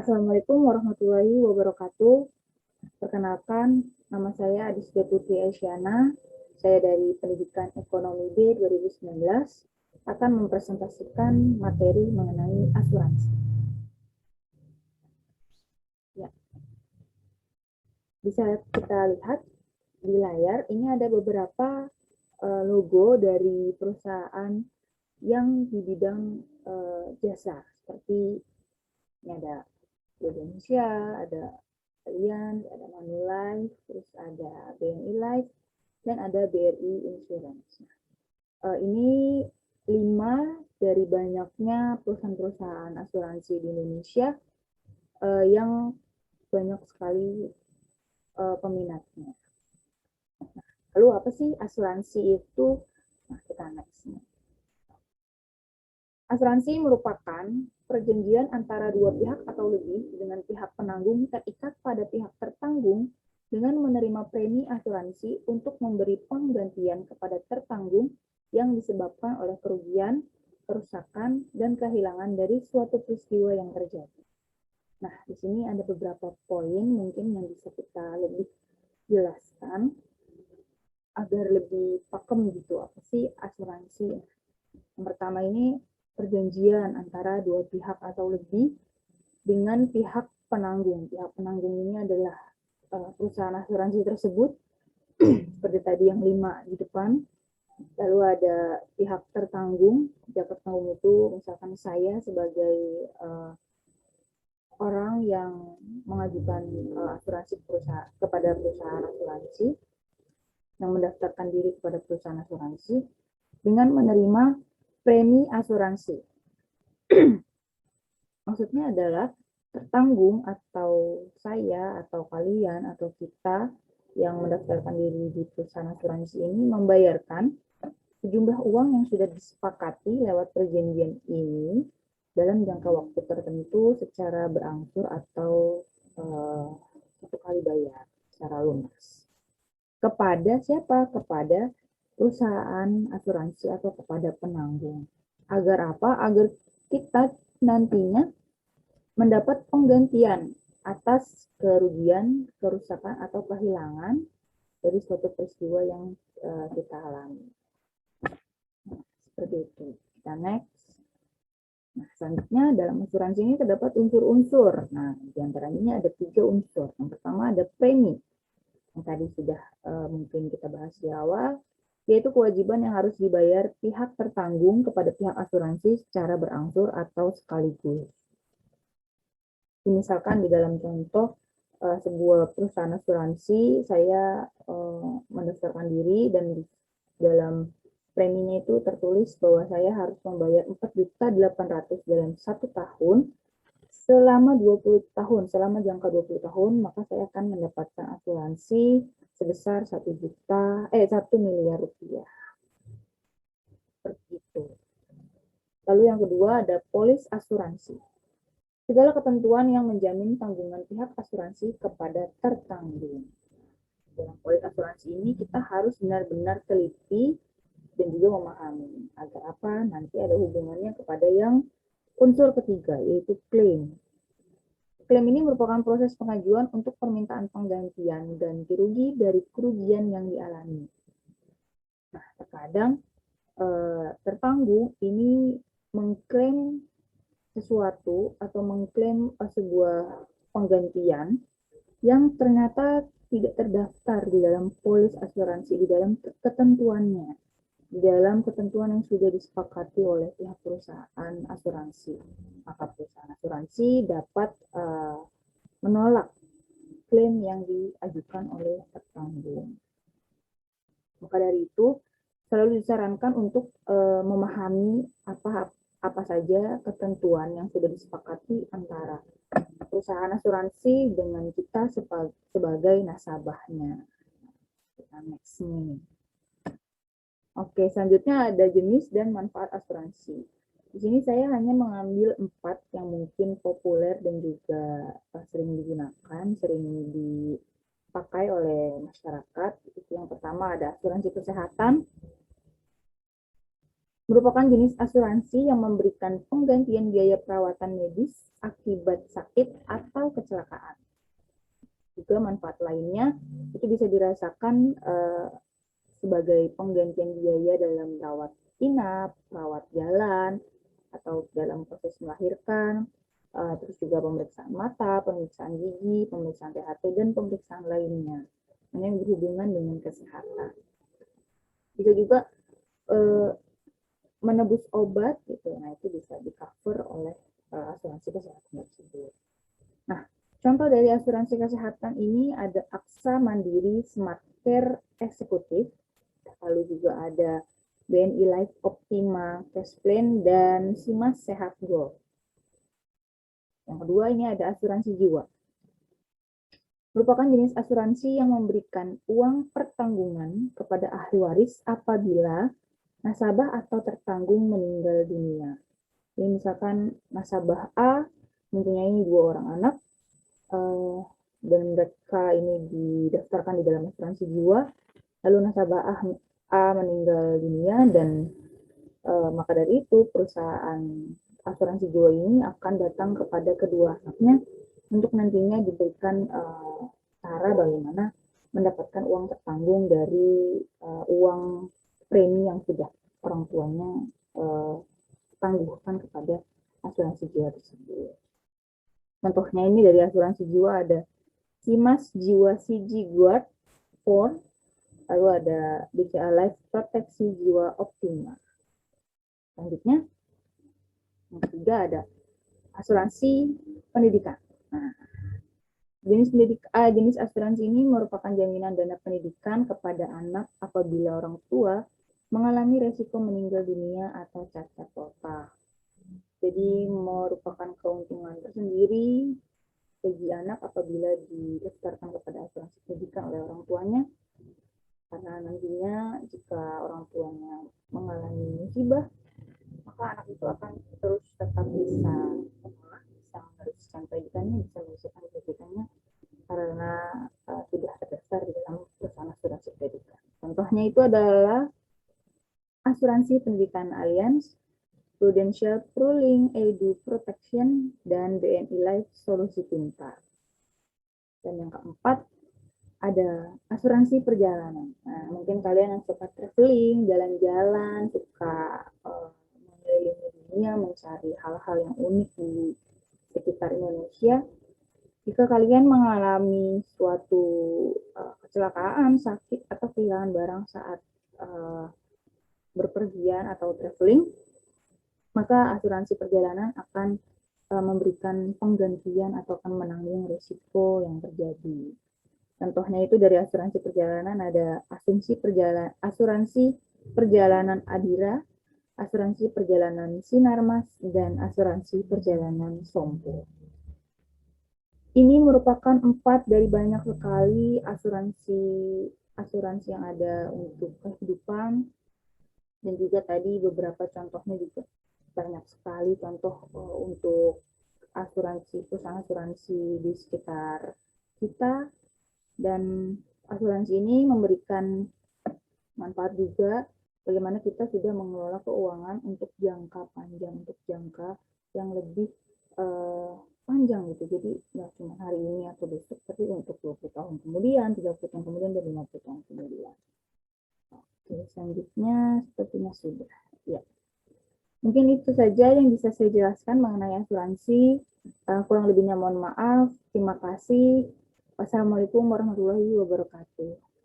Assalamualaikum warahmatullahi wabarakatuh. Perkenalkan, nama saya Adisda Putri Aisyana. Saya dari Pendidikan Ekonomi B 2019 akan mempresentasikan materi mengenai asuransi. Ya, bisa kita lihat di layar, ini ada beberapa logo dari perusahaan yang di bidang jasa, seperti ini ada Indonesia, ada Allianz, ada Manulife, terus ada BNI Life, dan ada BRI Insurance. Ini 5 dari banyaknya perusahaan-perusahaan asuransi di Indonesia yang banyak sekali peminatnya. Lalu apa sih asuransi itu? Nah, kita next. Asuransi merupakan perjanjian antara dua pihak atau lebih dengan pihak penanggung terikat pada pihak tertanggung dengan menerima premi asuransi untuk memberi penggantian kepada tertanggung yang disebabkan oleh kerugian, kerusakan, dan kehilangan dari suatu peristiwa yang terjadi. Nah, di sini ada beberapa poin mungkin yang bisa kita lebih jelaskan agar lebih pakem gitu apa sih asuransi. Yang pertama ini perjanjian antara dua pihak atau lebih dengan pihak penanggung. Pihak penanggung ini adalah perusahaan asuransi tersebut, seperti tadi yang 5 di depan. Lalu ada pihak tertanggung. Pihak tertanggung itu misalkan saya sebagai orang yang mengajukan asuransi perusahaan kepada perusahaan asuransi, yang mendaftarkan diri kepada perusahaan asuransi dengan menerima premi asuransi. Maksudnya adalah tertanggung atau saya atau kalian atau kita yang mendaftarkan diri di perusahaan asuransi ini membayarkan sejumlah uang yang sudah disepakati lewat perjanjian ini dalam jangka waktu tertentu secara berangsur atau satu kali bayar secara lunas. Kepada siapa? Kepada perusahaan asuransi atau kepada penanggung. Agar apa? Agar kita nantinya mendapat penggantian atas kerugian, kerusakan, atau kehilangan dari suatu peristiwa yang kita alami. Nah, seperti itu. Kita next. Nah, selanjutnya dalam asuransi ini terdapat unsur-unsur. Nah, diantaranya ada 3 unsur. Yang pertama ada premi. Yang tadi sudah mungkin kita bahas di awal, yaitu kewajiban yang harus dibayar pihak tertanggung kepada pihak asuransi secara berangsur atau sekaligus. Misalkan di dalam contoh sebuah perusahaan asuransi, saya mendaftarkan diri dan dalam preminya itu tertulis bahwa saya harus membayar 4.800.000 dalam 1 tahun selama 20 tahun, selama jangka 20 tahun, maka saya akan mendapatkan asuransi sebesar 1 miliar rupiah. Seperti itu. Lalu yang kedua ada polis asuransi. Segala ketentuan yang menjamin tanggungan pihak asuransi kepada tertanggung. Dalam polis asuransi ini kita harus benar-benar teliti dan juga memahami agar apa nanti ada hubungannya kepada yang unsur ketiga, yaitu klaim. Klaim ini merupakan proses pengajuan untuk permintaan penggantian ganti rugi dari kerugian yang dialami. Nah, terkadang tertanggung ini mengklaim sesuatu atau mengklaim sebuah penggantian yang ternyata tidak terdaftar di dalam polis asuransi, di dalam ketentuannya, di dalam ketentuan yang sudah disepakati oleh pihak perusahaan asuransi. Maka perusahaan asuransi dapat menolak klaim yang diajukan oleh tertanggung. Maka dari itu selalu disarankan untuk memahami apa saja ketentuan yang sudah disepakati antara perusahaan asuransi dengan kita sebagai nasabahnya. Kita next nih. Oke, selanjutnya ada jenis dan manfaat asuransi. Di sini saya hanya mengambil 4 yang mungkin populer dan juga sering digunakan, sering dipakai oleh masyarakat. Itu yang pertama ada asuransi kesehatan, merupakan jenis asuransi yang memberikan penggantian biaya perawatan medis akibat sakit atau kecelakaan. Juga manfaat lainnya itu bisa dirasakan sebagai penggantian biaya dalam rawat inap, rawat jalan, atau dalam proses melahirkan, terus juga pemeriksaan mata, pemeriksaan gigi, pemeriksaan THT, dan pemeriksaan lainnya yang berhubungan dengan kesehatan. Bisa juga menebus obat gitu, nah itu bisa di-cover oleh asuransi kesehatan tersebut. Nah, contoh dari asuransi kesehatan ini ada Aksa Mandiri Smart Care Eksekutif, lalu juga ada BNI Life Optima Cash Plan, dan Simas Sehat Gold. Yang kedua ini ada asuransi jiwa. Merupakan jenis asuransi yang memberikan uang pertanggungan kepada ahli waris apabila nasabah atau tertanggung meninggal dunia. Jadi misalkan nasabah A mempunyai 2 orang anak, dan mereka ini didaftarkan di dalam asuransi jiwa, lalu nasabah A meninggal dunia, dan maka dari itu perusahaan asuransi jiwa ini akan datang kepada kedua anaknya untuk nantinya diberikan cara bagaimana mendapatkan uang tertanggung dari uang premi yang sudah orang tuanya tangguhkan kepada asuransi jiwa tersebut. Contohnya ini dari asuransi jiwa ada Simas Jiwa CG Guard 4, lalu ada BCA Life Proteksi Jiwa Optima. Selanjutnya, yang ketiga ada asuransi pendidikan. Nah, jenis asuransi ini merupakan jaminan dana pendidikan kepada anak apabila orang tua mengalami resiko meninggal dunia atau cacat total. Jadi merupakan keuntungan tersendiri bagi anak apabila didaftarkan kepada asuransi pendidikan oleh orang tuanya, karena nantinya jika orang tuanya mengalami musibah, maka anak itu akan terus tetap bisa sekolah, bisa meneruskan pendidikannya, bisa menyelesaikan pendidikannya karena sudah terdaftar di dalam perusahaan asuransi pendidikan. Contohnya itu adalah asuransi pendidikan Allianz, Prudential Pruling Edu Protection, dan BNI Life Solusi Pintar. Dan yang keempat ada asuransi perjalanan. Nah, mungkin kalian yang suka traveling, jalan-jalan, suka mengelilingi dunia, mencari hal-hal yang unik di sekitar Indonesia. Jika kalian mengalami suatu kecelakaan, sakit, atau kehilangan barang saat berpergian atau traveling, maka asuransi perjalanan akan memberikan penggantian atau akan menanggung risiko yang terjadi. Contohnya itu dari asuransi perjalanan ada asuransi perjalanan Adira, asuransi perjalanan Sinarmas, dan asuransi perjalanan Sompo. Ini merupakan 4 dari banyak sekali asuransi yang ada untuk kehidupan, dan juga tadi beberapa contohnya juga banyak sekali contoh untuk perusahaan asuransi di sekitar kita, dan asuransi ini memberikan manfaat juga bagaimana kita sudah mengelola keuangan untuk jangka panjang, untuk jangka yang lebih panjang gitu. Jadi nggak cuma hari ini atau besok, tapi untuk 20 tahun kemudian, 30 tahun kemudian, dan 50 tahun kemudian. Oke, selanjutnya sepertinya sudah. Ya. Mungkin itu saja yang bisa saya jelaskan mengenai asuransi. Kurang lebihnya mohon maaf. Terima kasih. Wassalamualaikum warahmatullahi wabarakatuh.